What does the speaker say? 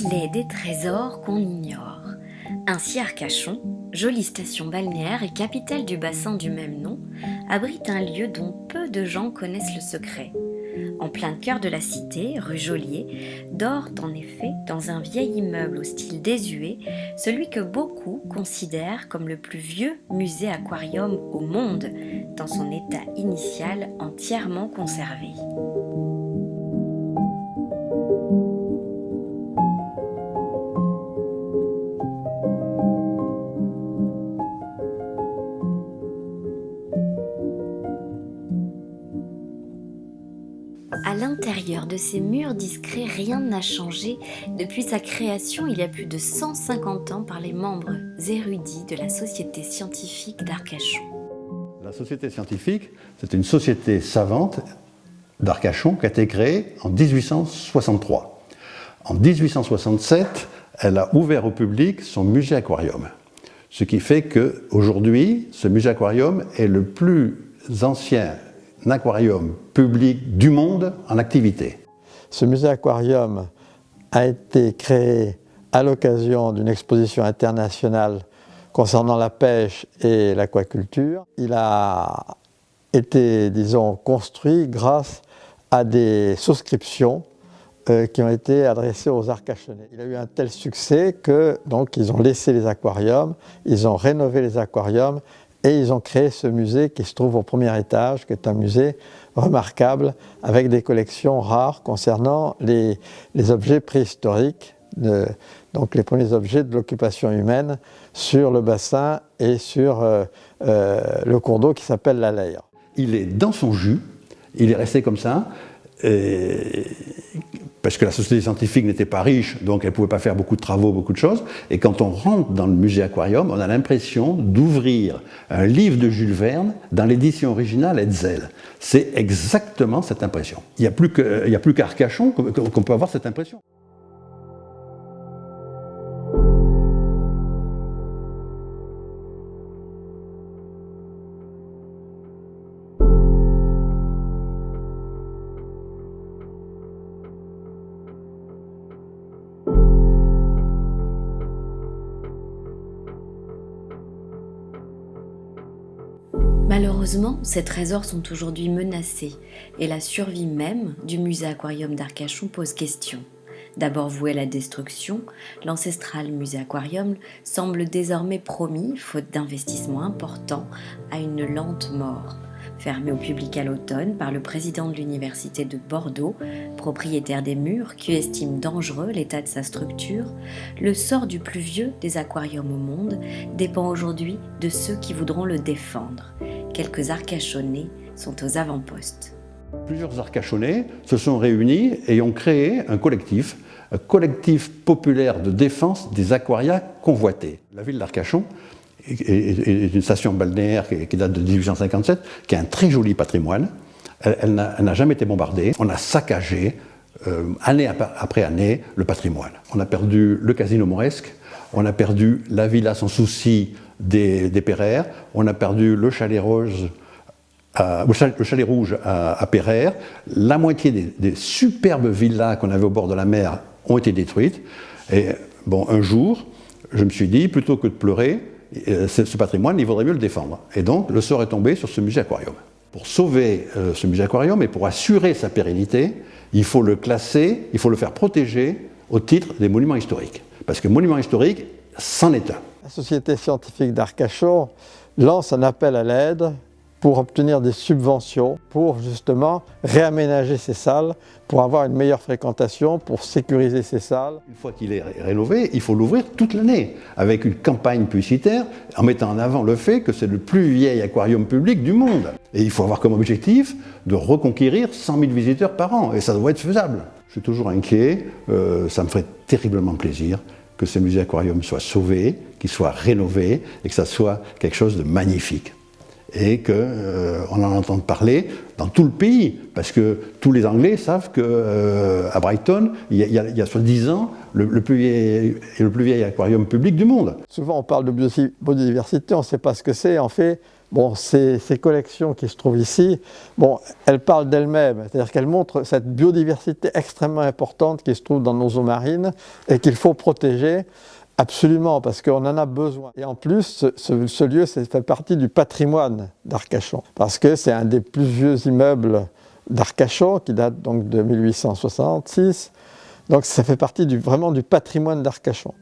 Il est des trésors qu'on ignore. Ainsi Arcachon, jolie station balnéaire et capitale du bassin du même nom, abrite un lieu dont peu de gens connaissent le secret. En plein cœur de la cité, rue Joliet, dort en effet, dans un vieil immeuble au style désuet, celui que beaucoup considèrent comme le plus vieux musée-aquarium au monde, dans son état initial entièrement conservé. À l'intérieur de ces murs discrets, rien n'a changé depuis sa création il y a plus de 150 ans par les membres érudits de la Société scientifique d'Arcachon. La Société scientifique, c'est une société savante d'Arcachon qui a été créée en 1863. En 1867, elle a ouvert au public son musée-aquarium. Ce qui fait qu'aujourd'hui, ce musée-aquarium est le plus ancien aquarium public du monde en activité. Ce musée-aquarium a été créé à l'occasion d'une exposition internationale concernant la pêche et l'aquaculture. Il a été, construit grâce à des souscriptions qui ont été adressées aux Arcachonnais. Il a eu un tel succès que donc ils ont laissé les aquariums, ils ont rénové les aquariums et ils ont créé ce musée qui se trouve au premier étage, qui est un musée remarquable avec des collections rares concernant les objets préhistoriques, donc les premiers objets de l'occupation humaine sur le bassin et sur le cours d'eau qui s'appelle la Leyre. Il est dans son jus, il est resté comme ça, parce que la société scientifique n'était pas riche, donc elle ne pouvait pas faire beaucoup de travaux, beaucoup de choses. Et quand on rentre dans le musée aquarium, on a l'impression d'ouvrir un livre de Jules Verne dans l'édition originale Hetzel. C'est exactement cette impression. Il n'y a plus qu'à Arcachon qu'on peut avoir cette impression. Malheureusement, ces trésors sont aujourd'hui menacés et la survie même du musée aquarium d'Arcachon pose question. D'abord voué à la destruction, l'ancestral musée aquarium semble désormais promis, faute d'investissements importants, à une lente mort. Fermé au public à l'automne par le président de l'université de Bordeaux, propriétaire des murs qui estime dangereux l'état de sa structure, le sort du plus vieux des aquariums au monde dépend aujourd'hui de ceux qui voudront le défendre. Quelques Arcachonnais sont aux avant-postes. Plusieurs Arcachonnais se sont réunis et ont créé un collectif populaire de défense des aquaria convoités. La ville d'Arcachon est une station balnéaire qui date de 1857, qui a un très joli patrimoine. Elle n'a jamais été bombardée. On a saccagé, année après année, le patrimoine. On a perdu le casino mauresque, on a perdu la villa sans souci des Pereire, on a perdu le chalet rouge à Pereire. La moitié des superbes villas qu'on avait au bord de la mer ont été détruites. Et bon, un jour, je me suis dit, plutôt que de pleurer, ce patrimoine, il vaudrait mieux le défendre. Et donc, le sort est tombé sur ce musée aquarium. Pour sauver ce musée aquarium et pour assurer sa pérennité, il faut le classer, il faut le faire protéger au titre des monuments historiques. Parce que monument historique, c'en est un. La Société scientifique d'Arcachon lance un appel à l'aide pour obtenir des subventions, pour justement réaménager ces salles, pour avoir une meilleure fréquentation, pour sécuriser ces salles. Une fois qu'il est rénové, il faut l'ouvrir toute l'année, avec une campagne publicitaire, en mettant en avant le fait que c'est le plus vieil aquarium public du monde. Et il faut avoir comme objectif de reconquérir 100 000 visiteurs par an, et ça doit être faisable. Je suis toujours inquiet, ça me ferait terriblement plaisir que ce musée aquarium soit sauvé, qu'il soit rénové, et que ça soit quelque chose de magnifique. Et qu'on en entende parler dans tout le pays, parce que tous les Anglais savent qu'à Brighton, il y a soi-disant le plus vieil aquarium public du monde. Souvent on parle de biodiversité, on ne sait pas ce que c'est. En fait, Bon, ces collections qui se trouvent ici, bon, elles parlent d'elles-mêmes, c'est-à-dire qu'elles montrent cette biodiversité extrêmement importante qui se trouve dans nos eaux marines et qu'il faut protéger absolument parce qu'on en a besoin. Et en plus, ce lieu fait partie du patrimoine d'Arcachon parce que c'est un des plus vieux immeubles d'Arcachon qui date donc de 1866. Donc ça fait partie vraiment du patrimoine d'Arcachon.